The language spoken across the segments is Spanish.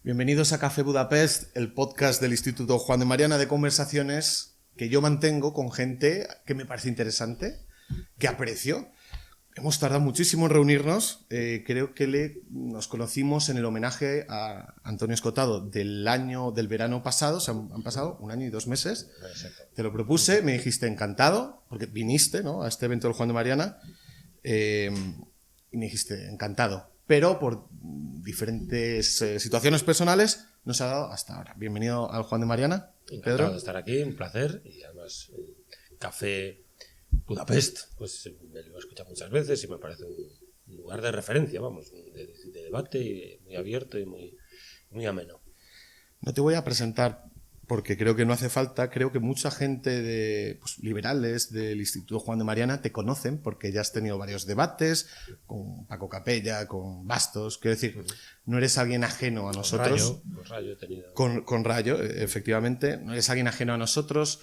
Bienvenidos a Café Budapest, el podcast del Instituto Juan de Mariana de conversaciones que yo mantengo con gente que me parece interesante, que aprecio. Hemos tardado muchísimo en reunirnos. Creo que nos conocimos en el homenaje a Antonio Escotado del verano pasado. O sea, han pasado 1 año y 2 meses. Exacto. Te lo propuse, me dijiste encantado, porque viniste, ¿no?, a este evento del Juan de Mariana. Y me dijiste encantado. Pero por diferentes situaciones personales no se ha dado hasta ahora. Bienvenido al Juan de Mariana, Encantado Pedro. de estar aquí, un placer. Y además, Café Budapest, pues me lo he escuchado muchas veces y me parece un lugar de referencia, vamos, de debate, y muy abierto y muy ameno. No te voy a presentar porque creo que no hace falta. Creo que mucha gente de liberales del Instituto Juan de Mariana te conocen porque ya has tenido varios debates con Paco Capella, con Bastos. Quiero decir, no eres alguien ajeno a nosotros. Con Rayo he tenido. Con Rayo, efectivamente. No eres alguien ajeno a nosotros.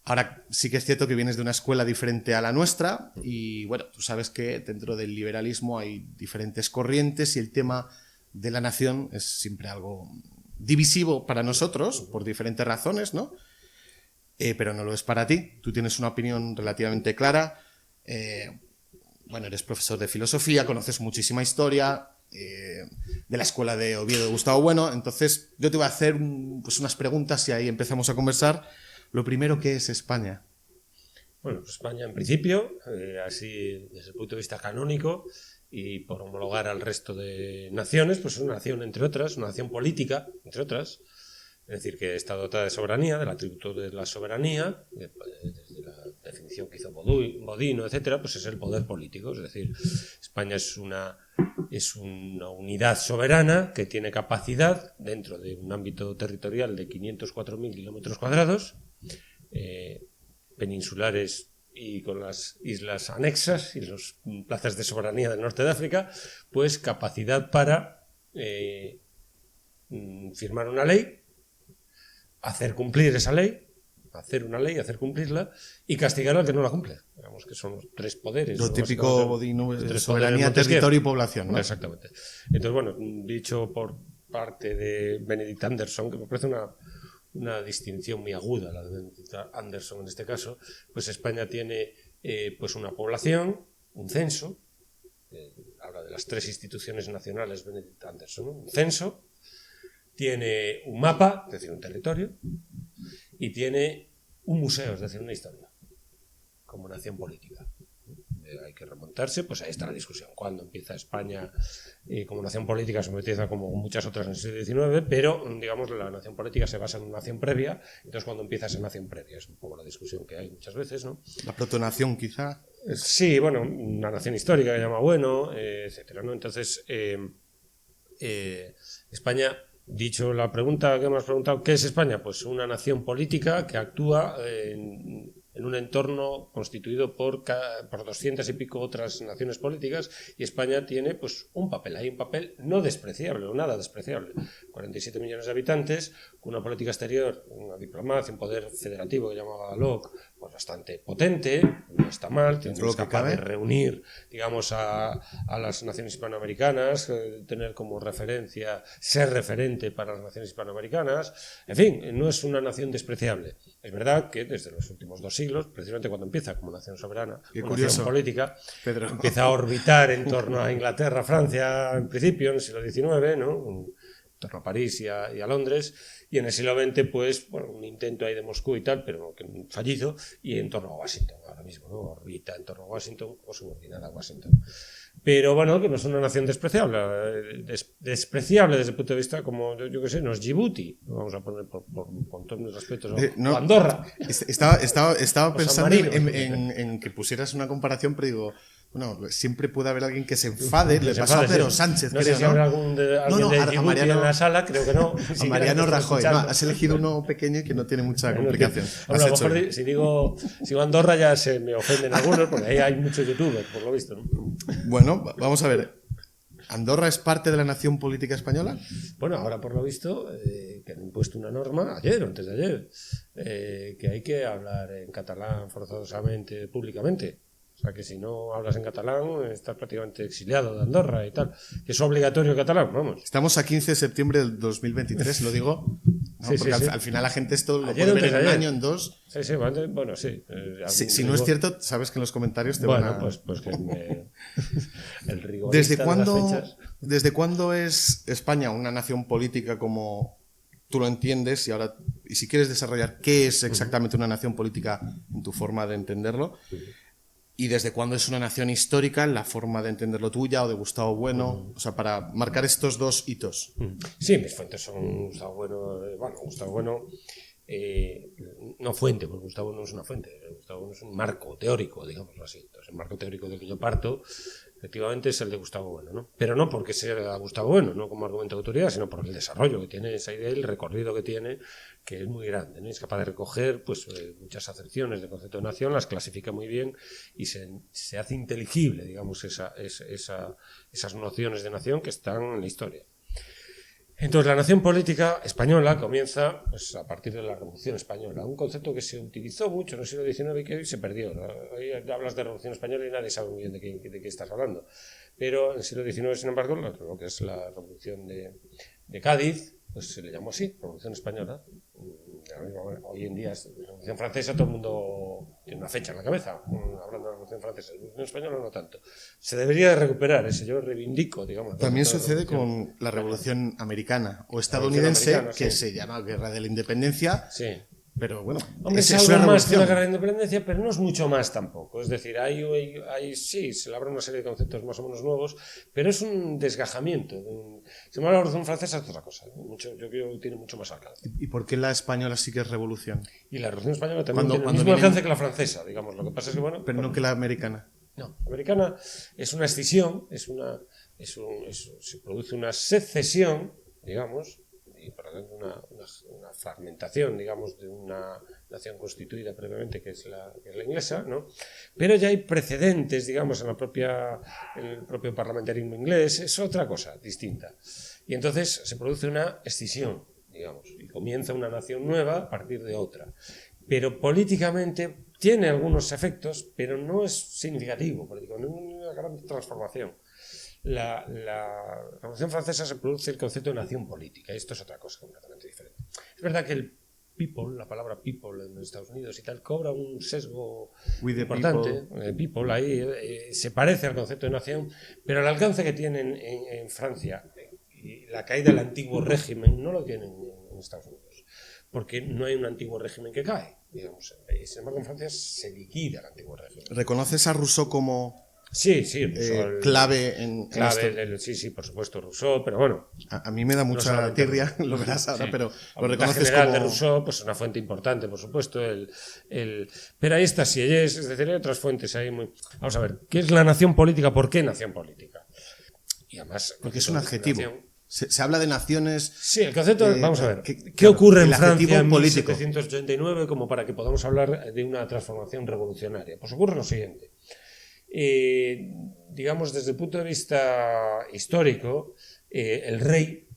Ahora sí que es cierto que vienes de una escuela diferente a la nuestra y, bueno, tú sabes que dentro del liberalismo hay diferentes corrientes y el tema de la nación es siempre algo divisivo para nosotros, por diferentes razones, ¿no? Pero no lo es para ti. Tú tienes una opinión relativamente clara. Bueno, eres profesor de filosofía, conoces muchísima historia de la escuela de Oviedo de Gustavo Bueno. Entonces, yo te voy a hacer unas preguntas y ahí empezamos a conversar. Lo primero, ¿qué es España? Bueno, pues España en principio, así desde el punto de vista canónico, y por homologar al resto de naciones, pues es una nación, entre otras, una nación política, entre otras, es decir, que está dotada de soberanía, del atributo de la soberanía, desde la definición que hizo Bodino, etcétera, pues es el poder político, es decir, España es una unidad soberana que tiene capacidad, dentro de un ámbito territorial de 504.000 kilómetros cuadrados, peninsulares y con las islas anexas y las plazas de soberanía del norte de África, pues capacidad para firmar una ley, hacer cumplir esa ley, hacer cumplirla y castigar al que no la cumple. Digamos que son los 3 poderes. Lo típico Bodino, soberanía, Montesquieu, territorio y población, ¿no? Exactamente. Entonces, bueno, dicho por parte de Benedict Anderson, que me parece una distinción muy aguda, la de Benedict Anderson en este caso, pues España tiene pues una población, un censo, habla de las 3 instituciones nacionales Benedict Anderson, ¿no? Un censo, tiene un mapa, es decir, un territorio, y tiene un museo, es decir, una historia, como nación política. Hay que remontarse, pues ahí está la discusión. ¿Cuándo empieza España como nación política? Se empieza como muchas otras en el siglo XIX, pero, digamos, la nación política se basa en una nación previa. Entonces, ¿cuándo empieza esa nación previa? Es un poco la discusión que hay muchas veces, ¿no? La protonación, quizá. Sí, bueno, una nación histórica que llama Bueno, etcétera, ¿no? Entonces, España, dicho la pregunta que me has preguntado, ¿qué es España? Pues una nación política que actúa en un entorno constituido por 200 y pico otras naciones políticas, y España tiene pues un papel no despreciable o nada despreciable. 47 millones de habitantes, con una política exterior, una diplomacia, un poder federativo que llamaba Locke, pues bastante potente, no está mal, es capaz de reunir, digamos, a las naciones hispanoamericanas, tener como referencia, ser referente para las naciones hispanoamericanas, en fin, no es una nación despreciable. Es verdad que desde los últimos 2 siglos, precisamente cuando empieza como nación soberana, como nación política, Pedro, empieza a orbitar en torno a Inglaterra, Francia, en principio, en el siglo XIX, ¿no? En torno a París y a Londres, y en el siglo XX, pues, bueno, un intento ahí de Moscú y tal, pero fallido, y en torno a Washington, ahora mismo, ¿no? Orbita en torno a Washington o subordinada a Washington. Pero bueno, que no es una nación despreciable desde el punto de vista, como yo que sé, no es Djibouti, vamos a poner por todos mis respetos, ¿no? O Andorra. Estaba pensando en que pusieras una comparación, pero digo, Bueno, siempre puede haber alguien que se enfade, le Se pasó a enfade, Pedro sí. Sánchez, No sé creo, si ¿no? habrá alguien de a Djibouti Mariano, en la sala, creo que no. a Mariano Rajoy. No, has elegido uno pequeño y que no tiene mucha complicación. Hombre, a lo mejor bien. si digo Andorra ya se me ofenden algunos, porque ahí hay muchos youtubers, por lo visto, ¿no? Bueno, vamos a ver. ¿Andorra es parte de la nación política española? Bueno, ahora por lo visto, que han impuesto una norma, ayer o antes de ayer, que hay que hablar en catalán forzosamente, públicamente. O sea, que si no hablas en catalán, estás prácticamente exiliado de Andorra y tal. Que es obligatorio el catalán, vamos. Estamos a 15 de septiembre del 2023, lo digo. ¿No? Sí, porque sí, sí. al final la gente esto lo Ayer puede ver antes en de un ayer. año, en dos. Sí, bueno, sí. Si no es cierto, sabes que en los comentarios te Bueno, van a... pues que el rigorista ¿Desde de cuándo, las fechas. ¿Desde cuándo es España una nación política como tú lo entiendes? Y si quieres desarrollar qué es exactamente una nación política en tu forma de entenderlo. ¿Y desde cuándo es una nación histórica en la forma de entenderlo tuya o de Gustavo Bueno? O sea, para marcar estos dos hitos. Sí, mis fuentes son Gustavo Bueno. Gustavo Bueno, no fuente, porque Gustavo no es una fuente. Gustavo Bueno es un marco teórico, digámoslo así. Entonces, el marco teórico del que yo parto, efectivamente, es el de Gustavo Bueno, ¿no? Pero no porque sea Gustavo Bueno, no como argumento de autoridad, sino por el desarrollo que tiene esa idea y el recorrido que tiene, que es muy grande, ¿no? Es capaz de recoger pues, muchas acepciones del concepto de nación, las clasifica muy bien y se hace inteligible, digamos, esas nociones de nación que están en la historia. Entonces, la nación política española comienza pues, a partir de la Revolución Española, un concepto que se utilizó mucho en el siglo XIX y que hoy se perdió, ¿no? Hoy hablas de Revolución Española y nadie sabe muy bien de qué estás hablando. Pero en el siglo XIX, sin embargo, lo que es la Revolución de Cádiz, pues se le llamó así, Revolución Española. Hoy en día, la Revolución Francesa, todo el mundo tiene una fecha en la cabeza, hablando de la Revolución Francesa. La Revolución Española no tanto. Se debería de recuperar ese, yo reivindico, digamos. También sucede con la Revolución Americana o estadounidense, que se llama Guerra de la Independencia. Sí. Pero bueno, hombre, es algo más que una guerra de independencia, pero no es mucho más tampoco. Es decir, sí, se labra una serie de conceptos más o menos nuevos, pero es un desgajamiento. Si me habla de la Revolución Francesa es otra cosa. Yo creo que tiene mucho más alcance. ¿Y por qué la española sí que es revolución? Y la Revolución Española también tiene el mismo alcance que la francesa, digamos. Lo que pasa es que, bueno... Pero no que la americana. No, la americana es una escisión, se produce una secesión, digamos, y por lo tanto una fragmentación, digamos, de una nación constituida previamente que es la inglesa, ¿no? Pero ya hay precedentes, digamos, en el propio parlamentarismo inglés, es otra cosa distinta. Y entonces se produce una escisión, digamos, y comienza una nación nueva a partir de otra. Pero políticamente tiene algunos efectos, pero no es significativo, no es una gran transformación. La Revolución Francesa se produce el concepto de nación política, y esto es otra cosa completamente diferente. Es verdad que el people, la palabra people en Estados Unidos y tal, cobra un sesgo importante. People ahí se parece al concepto de nación, pero el alcance que tienen en Francia y la caída del antiguo régimen no lo tienen en Estados Unidos, porque no hay un antiguo régimen que cae, digamos. Sin embargo, en Francia se liquida el antiguo régimen. ¿Reconoces a Rousseau como Sí, Rousseau, clave en esto? Sí, por supuesto, Rousseau, pero bueno. A mí me da mucha tirria, lo verás ahora, sí. Pero lo reconoces general como... de Rousseau, pues una fuente importante, por supuesto. Pero ahí está, sí, es decir, hay otras fuentes ahí muy... Vamos a ver, ¿qué es la nación política? ¿Por qué nación política? Y además... Porque es un adjetivo. Se habla de naciones... Sí, el concepto... vamos a ver, ¿qué ocurre en Francia en 1789 como para que podamos hablar de una transformación revolucionaria? Pues ocurre lo siguiente. Digamos, desde el punto de vista histórico, el rey,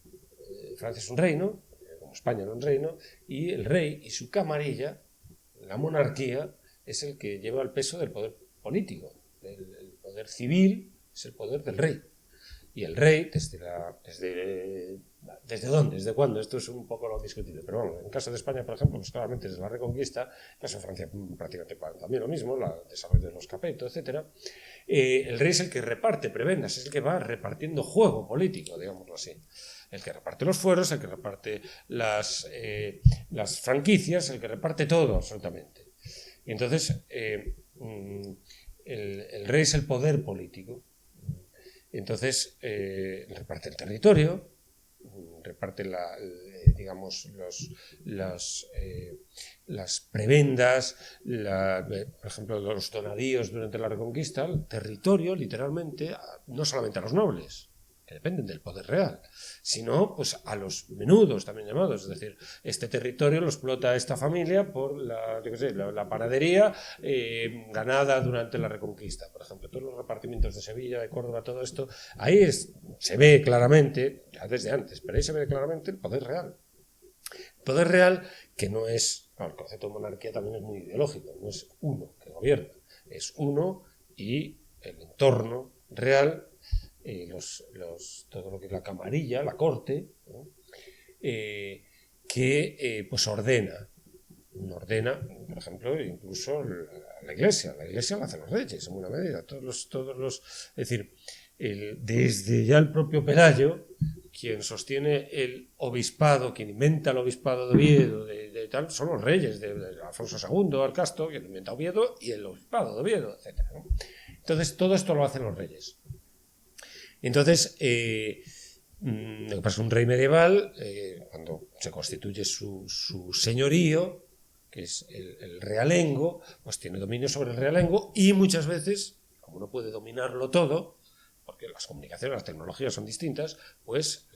Francia es un reino, como España era un reino, y el rey y su camarilla, la monarquía, es el que lleva el peso del poder político. El poder civil es el poder del rey. Y el rey, ¿desde dónde? ¿Desde cuándo? Esto es un poco lo discutible. Pero bueno, en el caso de España, por ejemplo, pues claramente desde la Reconquista, en el caso de Francia prácticamente también lo mismo, el desarrollo de los capetos, etc. El rey es el que reparte prebendas, es el que va repartiendo juego político, digámoslo así. El que reparte los fueros, el que reparte las franquicias, el que reparte todo, absolutamente. Y entonces, el rey es el poder político. Entonces, reparte el territorio, reparte digamos, las prebendas, por ejemplo, los donadíos durante la Reconquista, el territorio, literalmente, no solamente a los nobles, que dependen del poder real, sino pues a los menudos, también llamados. Es decir, este territorio lo explota esta familia por la panadería ganada durante la Reconquista. Por ejemplo, todos los repartimientos de Sevilla, de Córdoba, todo esto, ahí se ve claramente, ya desde antes, pero ahí se ve claramente el poder real. El poder real que no es, el concepto de monarquía también es muy ideológico, no es uno que gobierna, es uno y el entorno real, todo lo que es la camarilla, la corte, ¿no? Que pues ordena, por ejemplo, incluso la Iglesia la hacen los reyes en buena medida, es decir, desde ya el propio Pelayo, quien sostiene el obispado, quien inventa el obispado de Oviedo, de tal, son los reyes, de Alfonso II, Arcasto, quien inventa Oviedo, y el obispado de Oviedo, etc., ¿no? Entonces, todo esto lo hacen los reyes. Entonces, lo que pasa es que un rey medieval, cuando se constituye su señorío, que es el realengo, pues tiene dominio sobre el realengo y muchas veces, como no puede dominarlo todo, porque las comunicaciones, las tecnologías son distintas, pues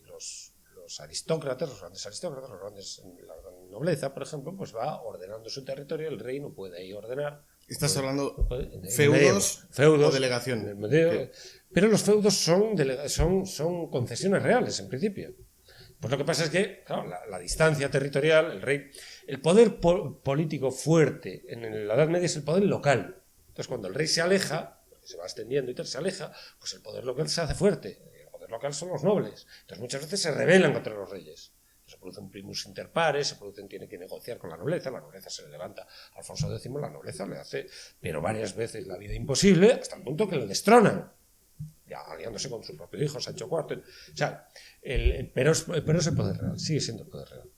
los aristócratas, los grandes aristócratas, la gran nobleza, por ejemplo, pues va ordenando su territorio, el rey no puede ahí ordenar. ¿Estás hablando feudos o delegación? Pero los feudos son concesiones reales, en principio. Pues lo que pasa es que, claro, la distancia territorial, el poder político fuerte en la Edad Media es el poder local. Entonces, cuando el rey se aleja, porque se va extendiendo y tal, se aleja, pues el poder local se hace fuerte. El poder local son los nobles. Entonces, muchas veces se rebelan contra los reyes. Se produce un primus inter pares, tiene que negociar con la nobleza se le levanta a Alfonso X, la nobleza le hace, pero varias veces la vida imposible, hasta el punto que le destronan, ya aliándose con su propio hijo, Sancho IV. O sea, pero es el poder real, sigue siendo el poder real.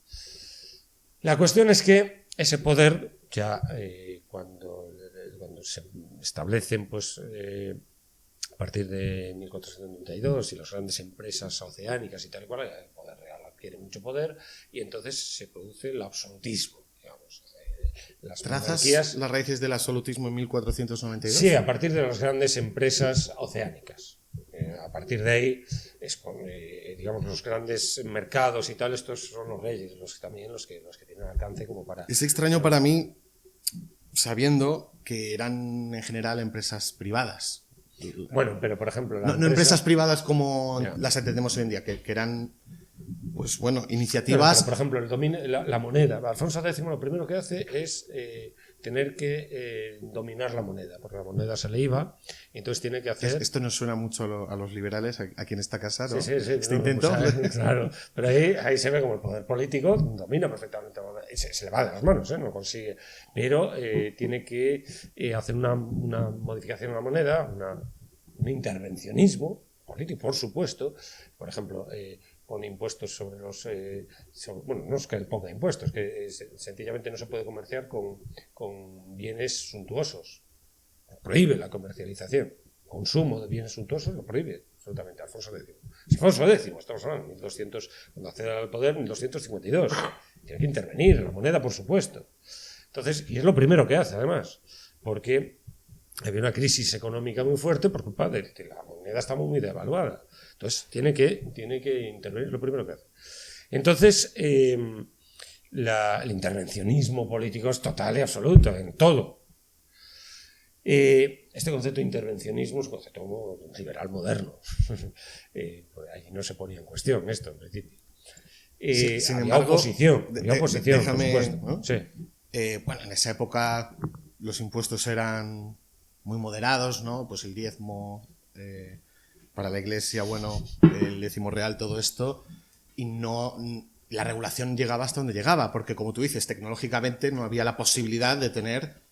La cuestión es que ese poder, ya cuando se establecen, pues a partir de 1492 y las grandes empresas oceánicas y tal y cual, el poder real adquiere mucho poder y entonces se produce el absolutismo, digamos. ¿Trazas las raíces del absolutismo en 1492? Sí, a partir de las grandes empresas oceánicas. A partir de ahí, digamos, los grandes mercados y tal, estos son los reyes, los que tienen alcance como para... Es extraño para mí, sabiendo que eran en general empresas privadas. Bueno, pero por ejemplo... No empresas privadas como las entendemos hoy en día, que eran, pues bueno, iniciativas... Pero, por ejemplo, la moneda. Alfonso X lo primero que hace es tener que dominar la moneda, porque la moneda se le iba, y entonces tiene que hacer... Esto nos suena mucho a los liberales aquí en esta casa, ¿no? Sí, este intento. Pues, claro, pero ahí se ve como el poder político domina perfectamente, se le va de las manos, no consigue, pero tiene que hacer una modificación a la moneda, un intervencionismo político, por supuesto. Por ejemplo, pone impuestos sobre los... bueno, no es que ponga impuestos, que sencillamente no se puede comerciar con bienes suntuosos. Prohíbe la comercialización. Consumo de bienes suntuosos lo prohíbe absolutamente Alfonso X. Alfonso X, estamos hablando de 1200, cuando accede al poder, 1252. Tiene que intervenir en la moneda, por supuesto. Entonces, y es lo primero que hace, además, porque había una crisis económica muy fuerte por culpa de que la moneda está muy devaluada. Entonces, tiene que intervenir, lo primero que hace. Entonces, el intervencionismo político es total y absoluto, en todo. Este concepto de intervencionismo es un concepto liberal moderno. Ahí no se ponía en cuestión esto, en principio. Sin había embargo, oposición, por supuesto. ¿no? Sí. Bueno, en esa época los impuestos eran muy moderados, ¿no? Pues el diezmo para la Iglesia, bueno, el décimo real, todo esto, y no... La regulación llegaba hasta donde llegaba, porque como tú dices, tecnológicamente no había la posibilidad de tener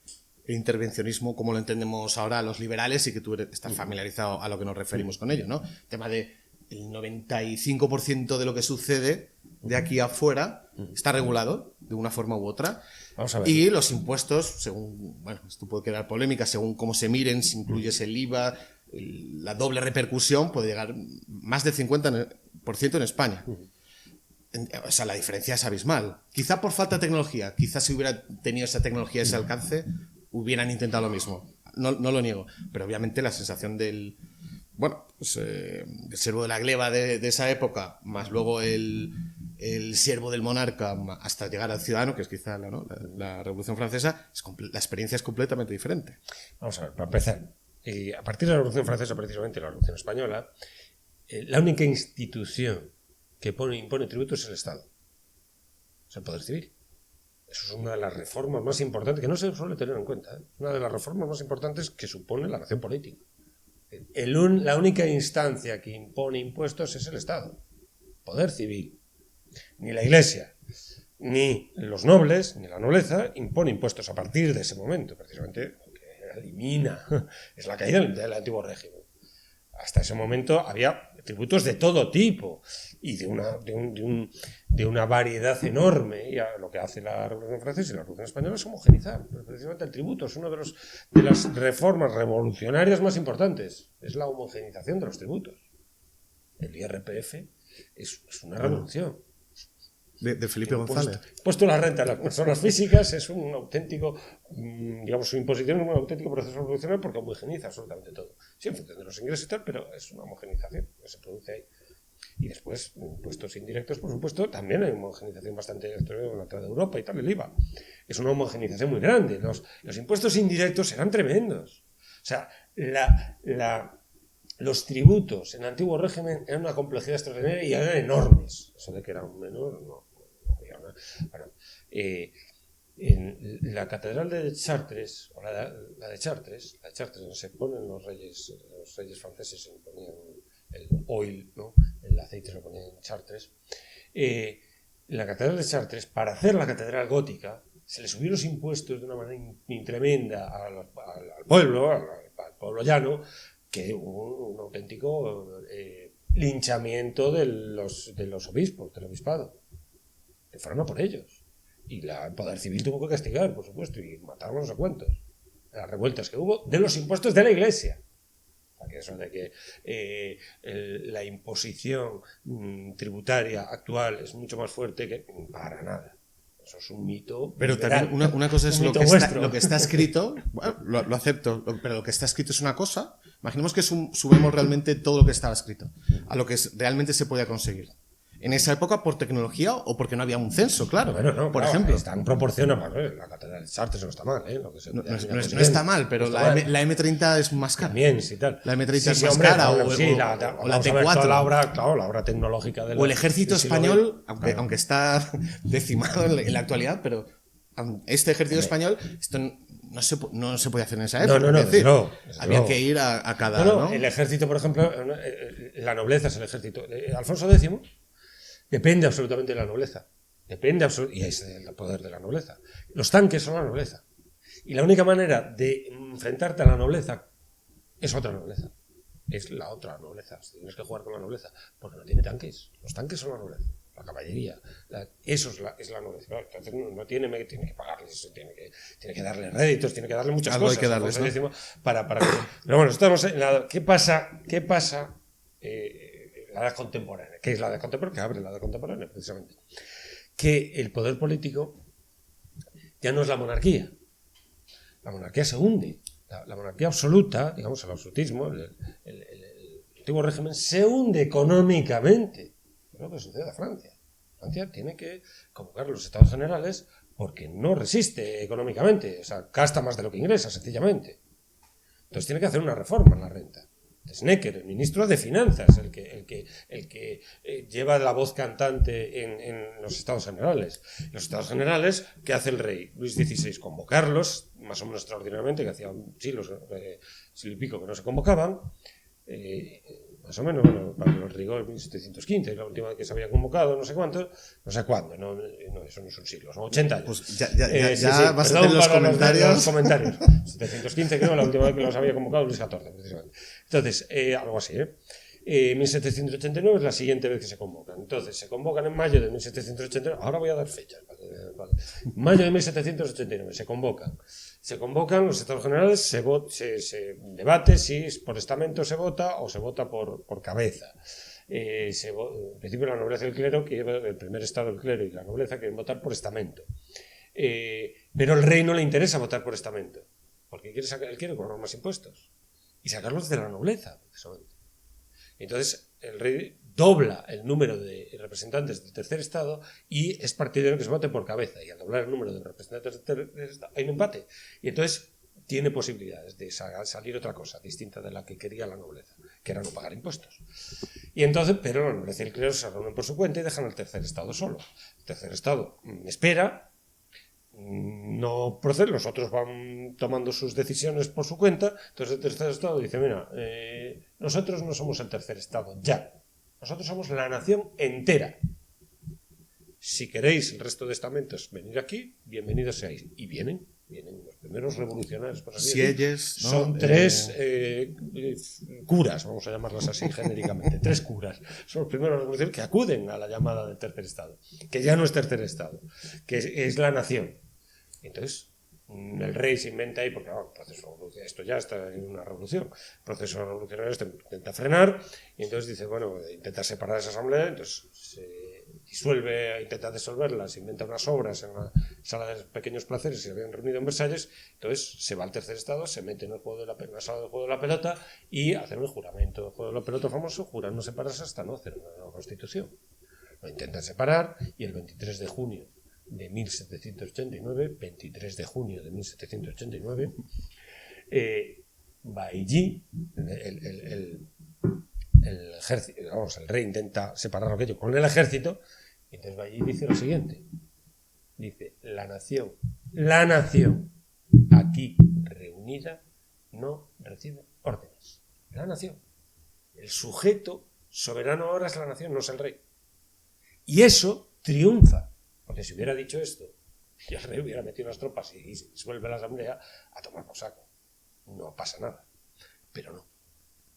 el intervencionismo como lo entendemos ahora los liberales y que tú estás familiarizado a lo que nos referimos con ello, ¿no? El tema de el 95% de lo que sucede de aquí afuera está regulado de una forma u otra. Vamos a ver. Y los impuestos, según, bueno, esto puede quedar polémica, según cómo se miren, si incluyes el IVA, la doble repercusión puede llegar más del 50% en España. O sea, la diferencia es abismal. Quizá por falta de tecnología, quizá si hubiera tenido esa tecnología, ese alcance, hubieran intentado lo mismo. No lo niego, pero obviamente la sensación del, bueno, pues, el siervo de la gleba de esa época, más luego el siervo del monarca, hasta llegar al ciudadano, que es quizá la Revolución Francesa, la experiencia es completamente diferente. Vamos a ver, para empezar, a partir de la Revolución Francesa, precisamente la Revolución Española, la única institución que impone tributos es el Estado. Es el Poder Civil. Eso es una de las reformas más importantes, que no se suele tener en cuenta. Es una de las reformas más importantes que supone la nación política. La única instancia que impone impuestos es el Estado. Poder Civil. Ni la Iglesia, ni los nobles, ni la nobleza impone impuestos a partir de ese momento. Precisamente que elimina. Es la caída del antiguo régimen. Hasta ese momento había tributos de todo tipo y de una variedad enorme. Y lo que hace la Revolución Francesa y la Revolución Española es homogenizar. Precisamente el tributo es una de las reformas revolucionarias más importantes. Es la homogenización de los tributos. El IRPF es una revolución. De Felipe González. Puesto la renta de las personas físicas es un auténtico, digamos, su imposición es un auténtico proceso revolucionario porque homogeniza absolutamente todo. Sí, en función de los ingresos y tal, pero es una homogenización que se produce ahí. Y después, impuestos indirectos, por supuesto, también hay homogenización bastante en la entrada de Europa y tal, el IVA. Es una homogenización muy grande. Los impuestos indirectos eran tremendos. O sea, los tributos en el antiguo régimen eran una complejidad extraordinaria y eran enormes. Eso de que era un menor, no. Bueno, en la catedral de Chartres, o la de Chartres, donde se ponen los reyes franceses, se ponían el oil, ¿no? El aceite se lo ponían en Chartres. La catedral de Chartres, para hacer la catedral gótica, se le subieron los impuestos de una manera tremenda al pueblo llano, que hubo un auténtico linchamiento de los obispos, del obispado, que fueron a por ellos. Y el Poder Civil tuvo que castigar, por supuesto, y mataron no sé cuántos. Las revueltas que hubo de los impuestos de la Iglesia. O sea, que eso de que la imposición tributaria actual es mucho más fuerte que... Para nada. Eso es un mito. Pero liberal. también una cosa es lo que está escrito, bueno, lo acepto, pero lo que está escrito es una cosa. Imaginemos que subimos realmente todo lo que estaba escrito a lo que realmente se podía conseguir. En esa época, por tecnología o porque no había un censo, claro. Bueno, no, por claro, ejemplo. está en proporción a la catedral de Chartres no está mal, ¿eh? No está mal, pero la M30 es más cara. También, sí, tal. La M30 es más cara, o la T4. La obra tecnológica de o el ejército español, aunque está decimado en la actualidad, pero este ejército español, esto no se podía hacer en esa época. Había que ir a cada... ¿no? El ejército, por ejemplo, la nobleza es el ejército. Alfonso X depende absolutamente de la nobleza. Y es el poder de la nobleza. Los tanques son la nobleza. Y la única manera de enfrentarte a la nobleza es otra nobleza. Es la otra nobleza. Tienes que jugar con la nobleza. Porque no tiene tanques. Los tanques son la nobleza. La caballería. Eso es la nobleza. Entonces no tiene que pagarles. Tiene que darle réditos. Tiene que darle muchas Algo cosas. Hay que darles, ¿no? para que... Pero bueno, estamos en ¿Qué pasa? La edad contemporánea. ¿Qué es la edad contemporánea? Que abre la edad contemporánea, precisamente. Que el poder político ya no es la monarquía. La monarquía se hunde. La monarquía absoluta, digamos, el absolutismo, el antiguo régimen, se hunde económicamente. Es lo que sucede a Francia. Francia tiene que convocar los estados generales porque no resiste económicamente. O sea, gasta más de lo que ingresa, sencillamente. Entonces tiene que hacer una reforma en la renta. Necker, el ministro de Finanzas, el que lleva la voz cantante en los Estados Generales. Los Estados Generales, ¿qué hace el rey? Luis XVI, convocarlos, más o menos extraordinariamente, que hacía siglo y pico que no se convocaban, más o menos, bueno, para los rigores 1715, la última vez que se había convocado, no sé cuándo, no, eso no son siglos, son 80 años. Pues ya vas a tener los comentarios. 715 creo, la última vez que los había convocado Luis XIV, precisamente. Entonces, algo así, 1789 es la siguiente vez que se convocan. Entonces, se convocan en mayo de 1789. Ahora voy a dar fechas. Vale. Mayo de 1789 se convocan. Se convocan los estados generales, se debate si por estamento se vota o se vota por cabeza. en principio la nobleza y el clero, el primer estado, el clero y la nobleza, quieren votar por estamento. Pero al rey no le interesa votar por estamento, porque él quiere cobrar más impuestos y sacarlos de la nobleza, precisamente. Entonces el rey dobla el número de representantes del tercer estado y es partidario que se vote por cabeza, y al doblar el número de representantes del tercer estado hay un empate, y entonces tiene posibilidades de salir otra cosa distinta de la que quería la nobleza, que era no pagar impuestos. Y entonces, pero la nobleza y el clero se reúnen por su cuenta y dejan al tercer estado solo. El tercer estado espera, no procede, los otros van tomando sus decisiones por su cuenta. Entonces el tercer estado dice, mira, nosotros no somos el tercer estado ya, nosotros somos la nación entera. Si queréis el resto de estamentos venir aquí, bienvenidos seáis. Y vienen los primeros revolucionarios, por así decirlo. ¿no? Son tres curas, vamos a llamarlos así genéricamente, 3 curas. Son los primeros revolucionarios que acuden a la llamada del tercer estado, que ya no es tercer estado, que es la nación. Entonces el rey se inventa ahí, porque esto ya está en una revolución, el proceso revolucionario intenta frenar, y entonces dice, bueno, intenta separar esa asamblea, entonces se disuelve, intenta disolverla, se inventa unas obras en la sala de pequeños placeres que se habían reunido en Versalles. Entonces se va al tercer estado, se mete en la sala del juego de la pelota y hacen el juramento, el juego de la pelota famoso, juran no separarse hasta no hacer una nueva constitución. Lo intentan separar, y el 23 de junio de 1789, 23 de junio de 1789, Bailly, el ejército, el rey intenta separar aquello con el ejército, y entonces Bailly dice lo siguiente, dice, la nación aquí reunida no recibe órdenes. La nación, el sujeto soberano ahora es la nación, no es el rey. Y eso triunfa, porque si hubiera dicho esto y el rey hubiera metido las tropas y suelve la asamblea, a tomar por saco, no pasa nada. Pero no,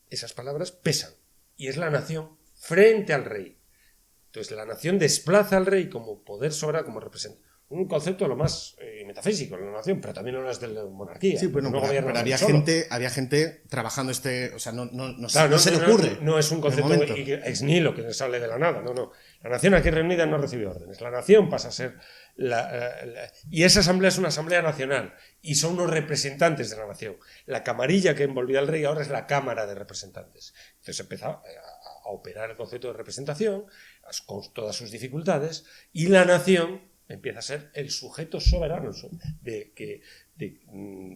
esas palabras pesan, y es la nación frente al rey. Entonces la nación desplaza al rey como poder soberano, como representante. Un concepto lo más metafísico en la nación, pero también no es de la monarquía. Sí, bueno, pero había gente trabajando o sea, claro, no se le ocurre. No es un concepto ex nihilo que sale de la nada, no. La nación aquí reunida no recibe órdenes. La nación pasa a ser y esa asamblea es una asamblea nacional y son unos representantes de la nación. La camarilla que envolvía al rey ahora es la Cámara de Representantes. Entonces empieza a operar el concepto de representación con todas sus dificultades, y la nación empieza a ser el sujeto soberano,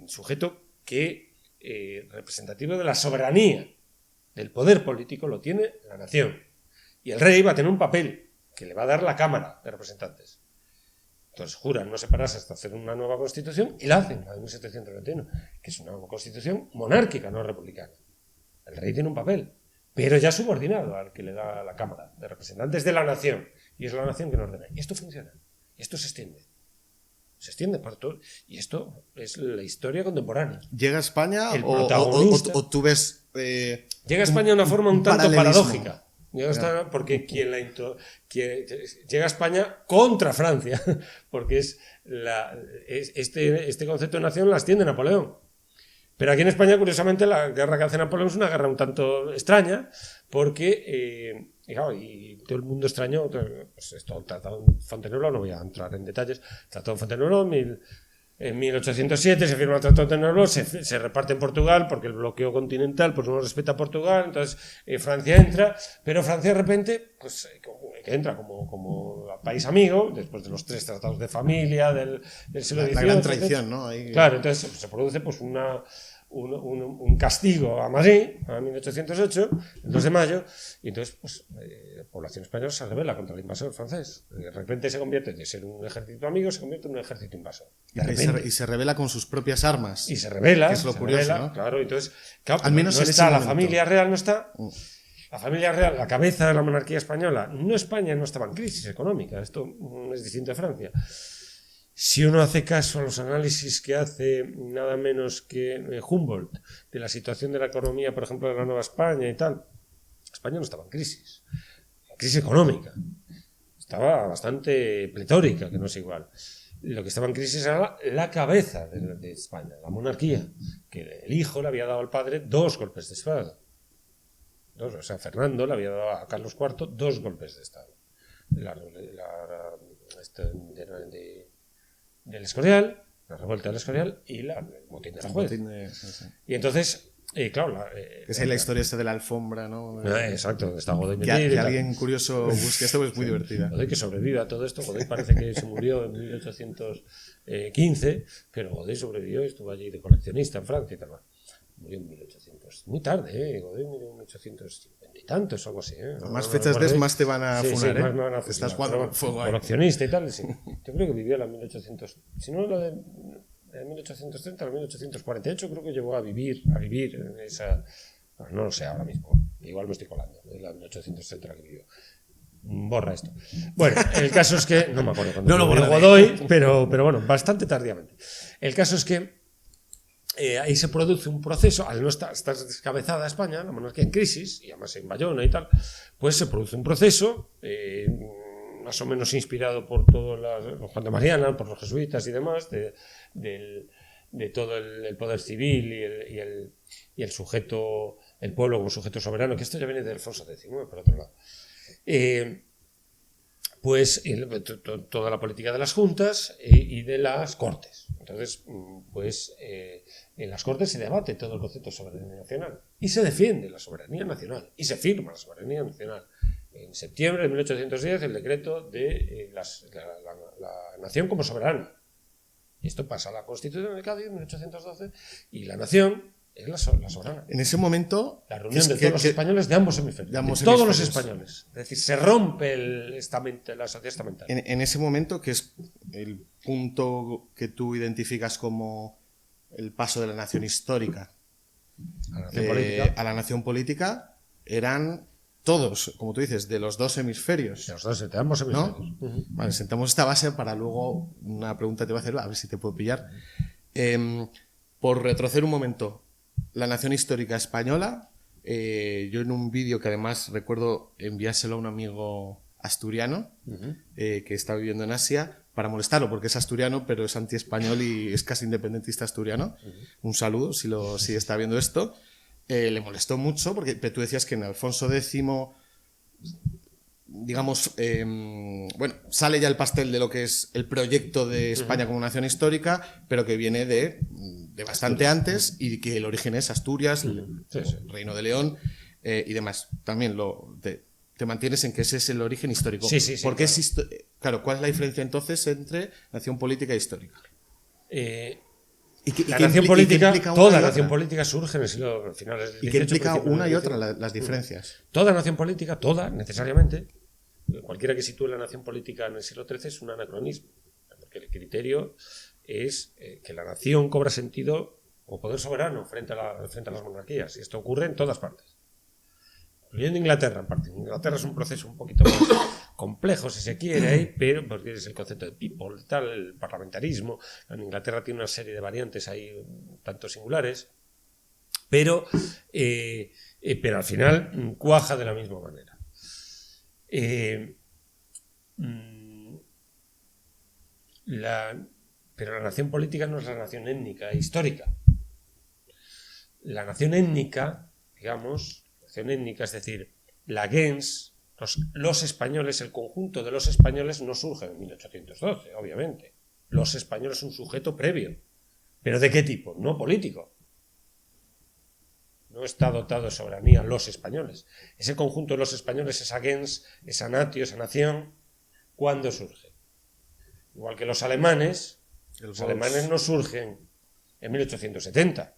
sujeto que representativo de la soberanía, del poder político lo tiene la nación. Y el rey va a tener un papel que le va a dar la Cámara de Representantes. Entonces juran no separarse hasta hacer una nueva constitución, y la hacen, la de 1721, que es una constitución monárquica, no republicana. El rey tiene un papel, pero ya subordinado al que le da la Cámara de Representantes de la nación, y es la nación que lo ordena. Y esto funciona. Esto se extiende por todo, y esto es la historia contemporánea. ¿Llega a España o tú ves llega a España de una forma un tanto paradójica? Porque llega a España contra Francia, porque este concepto de nación la extiende Napoleón. Pero aquí en España, curiosamente, la guerra que hace Napoleón es una guerra un tanto extraña, porque y todo el mundo extrañó, pues esto, el Tratado de Fontainebleau, no voy a entrar en detalles, el Tratado de Fontainebleau, en 1807 se firma el Tratado de Fontainebleau, se reparte en Portugal, porque el bloqueo continental pues no respeta a Portugal, entonces Francia entra, pero Francia de repente pues entra como país amigo, después de los 3 tratados de familia, del siglo XVIII. La gran traición, ¿no? Ahí... Claro, entonces se produce pues un castigo a Madrid, a 1808, el 2 de mayo, y entonces pues, la población española se rebela contra el invasor francés. De repente se convierte de ser un ejército amigo, se convierte en un ejército invasor. Y se rebela con sus propias armas. Y se rebela. Que es lo curioso, ¿no? Claro, entonces, claro, al menos no en está ese la momento. familia real, no está. La familia real, la cabeza de la monarquía española, España no estaba en crisis económica, esto es distinto a Francia. Si uno hace caso a los análisis que hace nada menos que Humboldt de la situación de la economía, por ejemplo, de la Nueva España y tal, España no estaba en crisis económica, estaba bastante pletórica, que no es igual. Lo que estaba en crisis era la cabeza de España, la monarquía, que el hijo le había dado al padre 2 golpes de estado. O sea, Fernando le había dado a Carlos IV 2 golpes de Estado. Del Escorial, la revuelta del Escorial y el motín de la Juez. Y entonces, claro... es ahí la historia esta de la alfombra, ¿no? Exacto, está Godoy metido. Que alguien curioso busque esto, es muy divertida. Godoy que sobrevive a todo esto. Godoy parece que se murió en 1815, pero Godoy sobrevivió, estuvo allí de coleccionista en Francia y tal. Murió en 1800, muy tarde, Godoy murió en 1850 y tantos, algo así. Más fechas des, más te van a funar, sí, más me van a funar. Estás jugando con fuego ahí. Coleccionista y tal, sí. Yo creo que vivió la 1800, si no la de 1830 a 1848, creo que llegó a vivir en esa... No lo sé ahora mismo, igual me estoy colando, es la 1830 la que vivió. Borra esto. Bueno, el caso es que, no me acuerdo cuándo murió Godoy, pero bueno, bastante tardíamente. El caso es que ahí se produce un proceso, al no estar descabezada España, la monarquía en crisis, y además en Bayona y tal, pues se produce un proceso más o menos inspirado por todos los Juan de Mariana, por los jesuitas y demás, de todo el poder civil y el sujeto, el pueblo como sujeto soberano, que esto ya viene de Alfonso X, por otro lado. Pues toda la política de las juntas y de las cortes. Entonces, pues en las cortes se debate todo el concepto de soberanía nacional y se defiende la soberanía nacional y se firma la soberanía nacional. En septiembre de 1810 el decreto de la nación como soberana. Y esto pasa a la Constitución de Cádiz en 1812 y la nación es la soberana. En ese momento... La reunión de todos los españoles de ambos hemisferios. Todos los españoles. Es decir, se rompe la sociedad estamentaria. En ese momento, que es el punto que tú identificas como el paso de la nación histórica a la nación política, eran todos, como tú dices, de los dos hemisferios. De los dos, de ambos hemisferios. ¿No? Vale, sentamos esta base para luego una pregunta te voy a hacer, a ver si te puedo pillar. Por retroceder un momento, la nación histórica española, yo en un vídeo que además recuerdo enviárselo a un amigo asturiano que está viviendo en Asia para molestarlo porque es asturiano pero es anti-español y es casi independentista asturiano. Un saludo si está viendo esto. Le molestó mucho porque tú decías que en Alfonso X, digamos, bueno, sale ya el pastel de lo que es el proyecto de España como nación histórica, pero que viene de bastante antes y que el origen es Asturias, el Reino de León y demás. También te mantienes en que ese es el origen histórico. Sí, porque claro, ¿cuál es la diferencia entonces entre nación política e histórica? La nación política, toda nación política surge en el siglo finales del XVIII. ¿Y qué implica una y otra las diferencias? Toda nación política, toda, necesariamente, cualquiera que sitúe la nación política en el siglo XIII es un anacronismo, porque el criterio es que la nación cobra sentido o poder soberano frente a las monarquías, y esto ocurre en todas partes. Incluyendo Inglaterra, en parte. Inglaterra es un proceso un poquito más complejo, si se quiere, pero porque es el concepto de people, tal, el parlamentarismo. En Inglaterra tiene una serie de variantes ahí, tanto singulares, pero al final cuaja de la misma manera. Pero la nación política no es la nación étnica e histórica. La nación étnica, digamos, es decir, la gens, los españoles, el conjunto de los españoles no surge en 1812, obviamente. Los españoles son un sujeto previo. ¿Pero de qué tipo? No político. No está dotado de soberanía los españoles. Ese conjunto de los españoles, esa gens, esa natio, esa nación, ¿cuándo surge? Igual que los alemanes no surgen en 1870.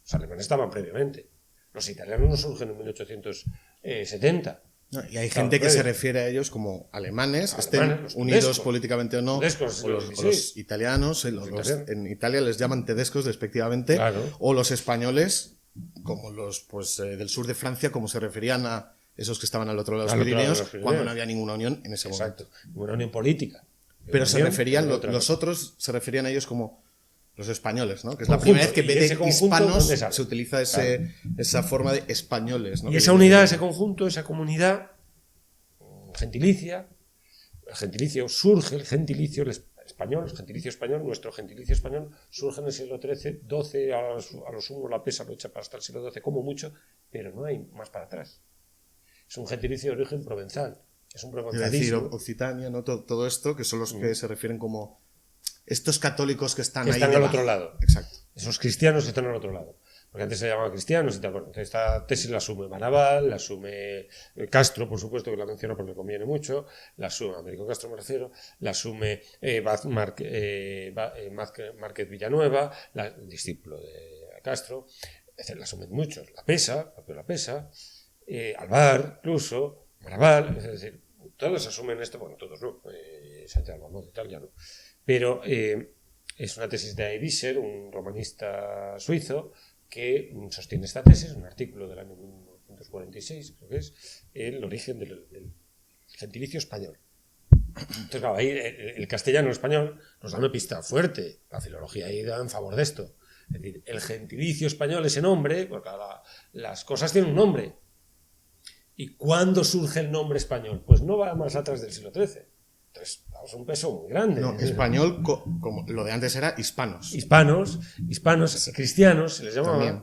Los alemanes estaban previamente. Los italianos no surgen en 1870. No, y hay gente que se refiere a ellos como alemanes, estén unidos políticamente o no, o los italianos, en Italia les llaman tedescos despectivamente, o los españoles, como los del sur de Francia, como se referían a esos que estaban al otro lado de los Pirineos, cuando no había ninguna unión en ese momento. Ninguna unión política. Pero se referían, los otros se referían a ellos como los españoles, ¿no? Que es la primera vez que en vez de hispanos se utiliza esa forma de españoles, ¿no? Y esa unidad, ese conjunto, esa comunidad gentilicia, el gentilicio surge, el gentilicio español, el gentilicio español, nuestro gentilicio español surge en el siglo XIII, XII, a lo sumo la pesa lo echa hasta el siglo XII como mucho, pero no hay más para atrás. Es un gentilicio de origen provenzal, es un Es decir, provenzalismo. Occitania, ¿no? Todo esto, que son los que se refieren como estos católicos que están Que ahí están al debajo. otro lado. Exacto. Esos cristianos que están al otro lado. Porque antes se llamaban cristianos y tal. Bueno, esta tesis la asume Maraval, la asume Castro, por supuesto, que la menciona porque le conviene mucho, la asume Américo Castro, me refiero, la asume Márquez Villanueva, el discípulo de Castro, la asumen muchos, la Pesa, Alvar, incluso, Maraval, es decir, todos asumen esto, bueno, todos no, Sánchez Albornoz y tal, ya no. Pero es una tesis de Aedischer, un romanista suizo, que sostiene esta tesis, un artículo del año 1946, creo que es, el origen del gentilicio español. Entonces, claro, ahí el castellano español nos da una pista fuerte, la filología ahí da en favor de esto. Es decir, el gentilicio español, ese nombre, porque las cosas tienen un nombre. ¿Y cuándo surge el nombre español? Pues no va más atrás del siglo XIII. Entonces, vamos a un peso muy grande. No, español, como lo de antes era hispanos. Hispanos, cristianos, se les llamaba También,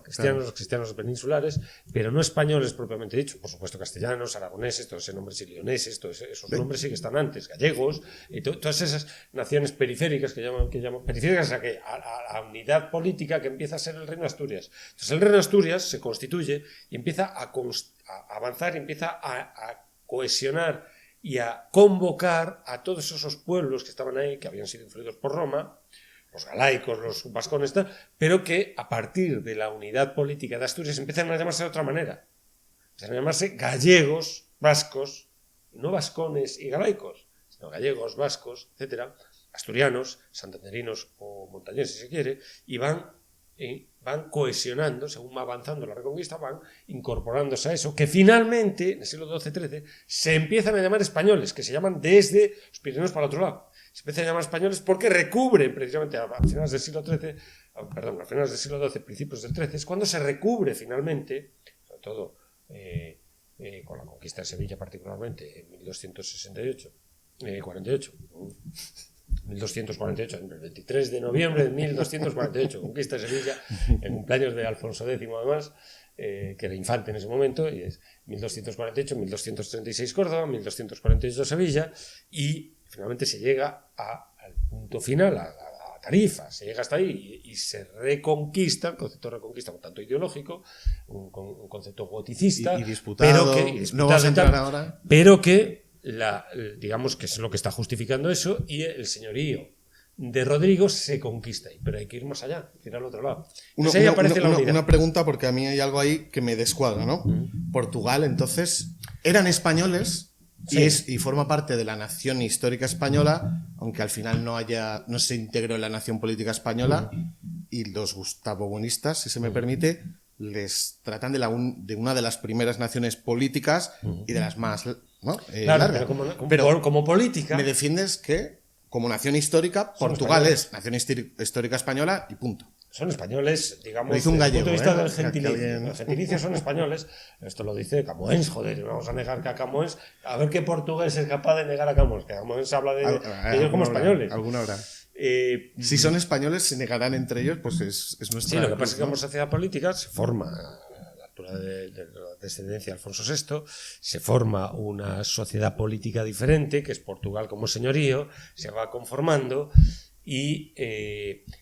cristianos peninsulares, pero no españoles propiamente dicho. Por supuesto, castellanos, aragoneses, todos esos nombres leoneses, todos esos nombres sí que están antes, gallegos, y todas esas naciones periféricas que llaman periféricas a la unidad política que empieza a ser el Reino de Asturias. Entonces, el Reino de Asturias se constituye y empieza a avanzar, y empieza a cohesionar y a convocar a todos esos pueblos que estaban ahí, que habían sido influidos por Roma, los galaicos, los vascones, pero que a partir de la unidad política de Asturias empiezan a llamarse de otra manera. Empiezan a llamarse gallegos, vascos, no vascones y galaicos, sino gallegos, vascos, etcétera, asturianos, santanderinos o montañeses, si se quiere, y van cohesionando, según va avanzando la Reconquista, van incorporándose a eso, que finalmente, en el siglo XII-XIII, se empiezan a llamar españoles, que se llaman desde los Pirineos para el otro lado. Se empiezan a llamar españoles porque recubren, precisamente a finales del siglo XIII, a finales del siglo XII, principios del XIII, es cuando se recubre finalmente, sobre todo con la conquista de Sevilla particularmente, en 1248, el 23 de noviembre de 1248, conquista de Sevilla, en cumpleaños de Alfonso X además, que era infante en ese momento, y es 1248, 1236 Córdoba, 1248 Sevilla, y finalmente se llega al punto final, a Tarifa, se llega hasta ahí y se reconquista, el concepto de reconquista un tanto ideológico, un concepto goticista, y disputado, no vas a entrar ahora, pero que digamos que es lo que está justificando eso, y el señorío de Rodrigo se conquista ahí, pero hay que ir más allá, ir al otro lado. Una pregunta, porque a mí hay algo ahí que me descuadra, ¿no? Portugal, entonces, eran españoles, sí, y forma parte de la nación histórica española, aunque al final no se integró en la nación política española, y los gustavobuenistas, si se me permite, les tratan de una de las primeras naciones políticas y de las más, ¿no? Claro, pero como política. Me defiendes que, como nación histórica, Portugal es nación histórica española y punto. Son españoles, digamos, desde el punto de vista del gentilicio. Los gentilicios son españoles. Esto lo dice Camões, joder, vamos a negar que a Camões. A ver qué portugués es capaz de negar a Camões. Que Camões habla de ellos como españoles. Alguna habrá. Si son españoles, se negarán entre ellos, pues es nuestra. Sí, lo que pasa es que como sociedad política se forma, a la altura de la descendencia de Alfonso VI, se forma una sociedad política diferente, que es Portugal como señorío, se va conformando. Y,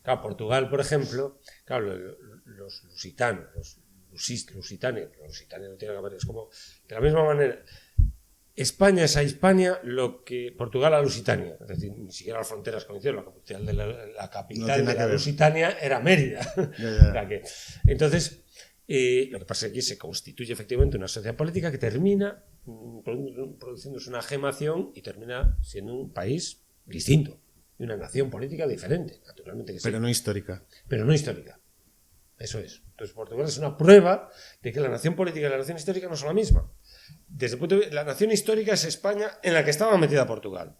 claro, Portugal, por ejemplo, claro, los lusitanos, los lusitanos no tiene que ver, es como, de la misma manera, España es a Hispania lo que Portugal a Lusitania, es decir, ni siquiera las fronteras coincidieron, la capital de la Lusitania era Mérida. Entonces, lo que pasa es que aquí se constituye efectivamente una sociedad política que termina produciéndose una gemación y termina siendo un país distinto. Una nación política diferente, naturalmente que sí. Pero no histórica. Pero no histórica. Eso es. Entonces Portugal es una prueba de que la nación política y la nación histórica no son la misma. Desde el punto de vista, la nación histórica es España, en la que estaba metida Portugal.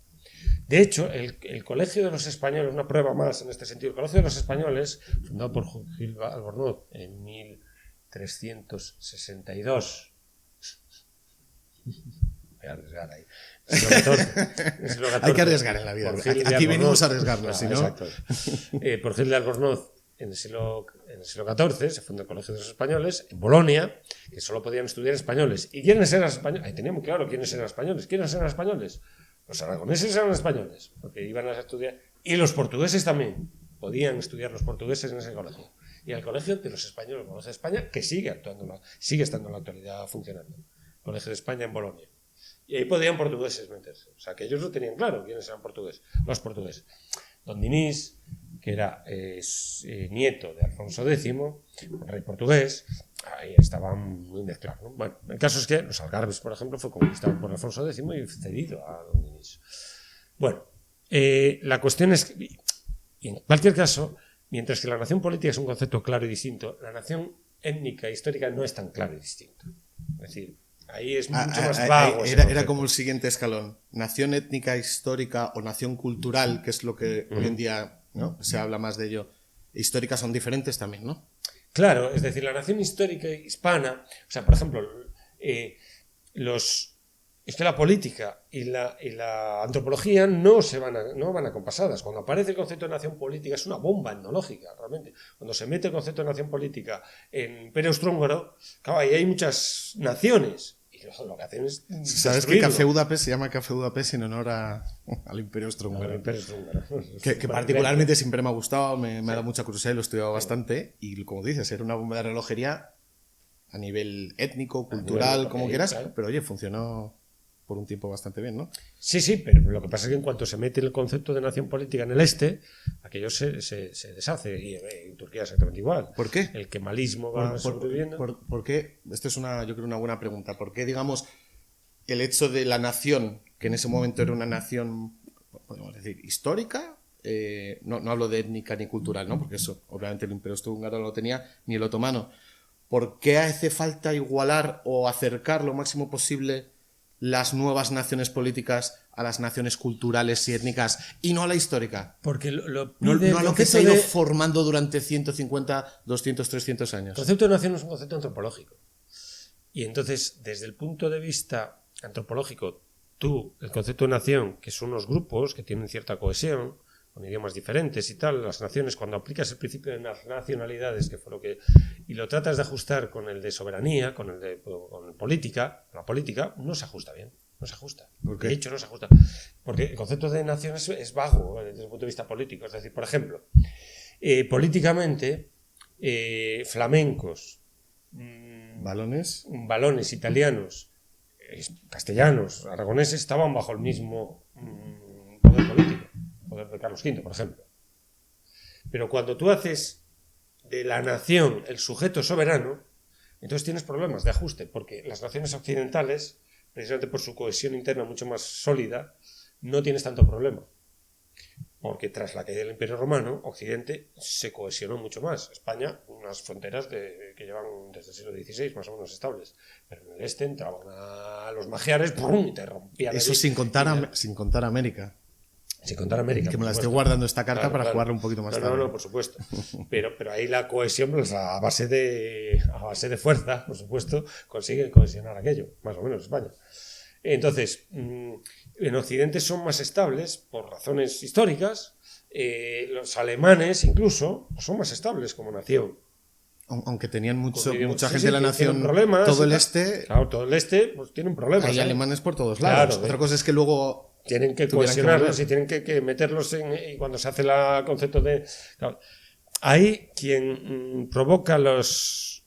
De hecho, el Colegio de los Españoles, una prueba más en este sentido, el Colegio de los Españoles, fundado por Gil Albornoz en 1362. Voy a arriesgar ahí. Hay que arriesgar en la vida. Aquí venimos a arriesgarnos, ¿sí, no? Exacto. Por Gil de Albornoz en el siglo XIV se fundó el Colegio de los Españoles en Bolonia, que solo podían estudiar españoles. ¿Y quiénes eran españoles? Ahí tenía muy claro quiénes eran españoles. ¿Quiénes eran españoles? Los aragoneses eran españoles, porque iban a estudiar. Y los portugueses también. Podían estudiar los portugueses en ese colegio. Y el Colegio de los Españoles, el Colegio de España, que sigue estando en la actualidad funcionando. El Colegio de España en Bolonia. Y ahí podían portugueses meterse. O sea, que ellos lo tenían claro quiénes eran portugueses. Los portugueses. Don Dinís, que era nieto de Alfonso X, un rey portugués, ahí estaban muy mezclados, ¿no? Bueno, el caso es que los Algarbes, por ejemplo, fue conquistado por Alfonso X y cedido a Don Dinís. Bueno, la cuestión es que, y en cualquier caso, mientras que la nación política es un concepto claro y distinto, la nación étnica e histórica no es tan claro y distinto. Es decir, ahí es mucho más vago. Era como el siguiente escalón. Nación étnica, histórica o nación cultural, que es lo que hoy en día, ¿no?, se habla más de ello. Históricas son diferentes también, ¿no? Claro, es decir, la nación histórica hispana, o sea, por ejemplo, es que la política y la antropología no van acompasadas. Cuando aparece el concepto de nación política es una bomba etnológica, realmente. Cuando se mete el concepto de nación política en Imperio Austrohúngaro, claro, ahí hay muchas naciones. Y lo que hacen es ¿Sabes que Café Budapest se llama Café Budapest en honor al Imperio Austrohúngaro? Que particularmente siempre me ha gustado, me ha dado mucha curiosidad y lo he estudiado bastante. Y como dices, era una bomba de relojería a nivel étnico, cultural, como quieras, claro. Pero oye, funcionó por un tiempo bastante bien, ¿no? Sí, pero lo que pasa es que en cuanto se mete el concepto de nación política en el este, aquello se deshace, y en Turquía exactamente igual. ¿Por qué? El kemalismo va sobreviviendo. ¿Por qué? Esto es yo creo, una buena pregunta. ¿Por qué, digamos, el hecho de la nación, que en ese momento era una nación, podemos decir, histórica, no hablo de étnica ni cultural, ¿no? Porque eso, obviamente el Imperio Austrohúngaro no lo tenía, ni el otomano. ¿Por qué hace falta igualar o acercar lo máximo posible las nuevas naciones políticas a las naciones culturales y étnicas y no a la histórica? Porque no a lo que se ha ido formando durante 150, 200, 300 años. El concepto de nación es un concepto antropológico. Y entonces, desde el punto de vista antropológico, el concepto de nación, que son unos grupos que tienen cierta cohesión, con idiomas diferentes y tal, las naciones, cuando aplicas el principio de las nacionalidades, que fue y lo tratas de ajustar con el de soberanía, con política, la política, no se ajusta bien, no se ajusta. ¿Por qué? De hecho, no se ajusta. Porque el concepto de nación es vago desde el punto de vista político. Es decir, por ejemplo, políticamente, flamencos, balones italianos, castellanos, aragoneses, estaban bajo el mismo poder político. Poder de Carlos V, por ejemplo. Pero cuando tú haces de la nación el sujeto soberano, entonces tienes problemas de ajuste, porque las naciones occidentales, precisamente por su cohesión interna mucho más sólida, no tienes tanto problema. Porque tras la caída del Imperio Romano, Occidente se cohesionó mucho más. España, unas fronteras que llevan desde el siglo XVI más o menos estables. Pero en el este entraban a los magiares, ¡pum!, y te rompían. Eso sin contar América. Sin contar América. Que me la estoy guardando esta carta para jugarla un poquito más tarde. No, por supuesto. Pero ahí la cohesión, pues a base de fuerza, por supuesto, consigue cohesionar aquello, más o menos España. Entonces, en Occidente son más estables por razones históricas. Los alemanes, incluso, son más estables como nación. Aunque tenían mucha gente de la nación, todo el este. Claro, todo el este, pues tienen problemas. Hay alemanes por todos lados. Claro, otra cosa es que luego tienen que cohesionarlos y tienen que meterlos y cuando se hace el concepto de... Claro, ahí quien provoca las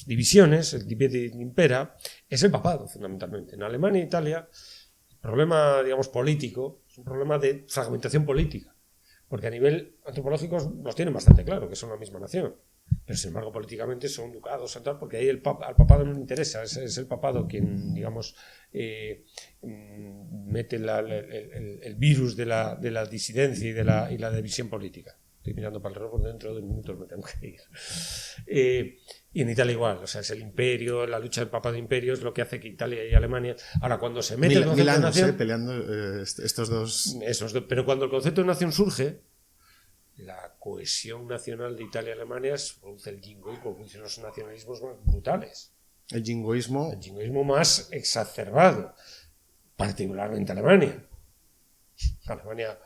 divisiones, el divide et impera, es el papado, fundamentalmente. En Alemania e Italia, el problema, digamos, político, es un problema de fragmentación política. Porque a nivel antropológico los tienen bastante claro, que son la misma nación. Pero sin embargo políticamente son ducados, porque ahí al papado no le interesa, es el papado quien, digamos, mete el virus de la disidencia y la división política. Estoy mirando para el reloj, dentro de minutos me tengo que ir. Y en Italia igual, o sea, es el imperio, la lucha del papado de imperio es lo que hace que Italia y Alemania... Ahora, cuando se mete el concepto de nación... peleando estos dos... Pero cuando el concepto de nación surge, la cohesión nacional de Italia y Alemania produce el jingoísmo, produce unos nacionalismos más brutales. El jingoísmo más exacerbado, particularmente Alemania. Alemania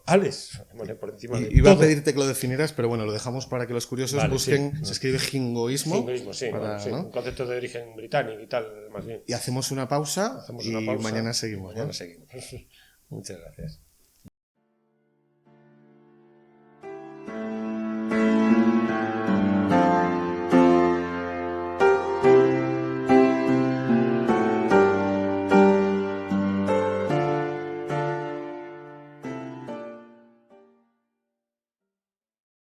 Alex, vale, por encima de Iba a todo. pedirte que lo definieras, pero bueno, lo dejamos para que los curiosos Vale, busquen. sí. Se escribe jingoísmo. Jingoísmo, sí, para, sí, ¿no? un concepto de origen británico y tal, más bien. Y hacemos una pausa Hacemos y una pausa. mañana seguimos. Mañana ¿no? seguimos. Muchas gracias.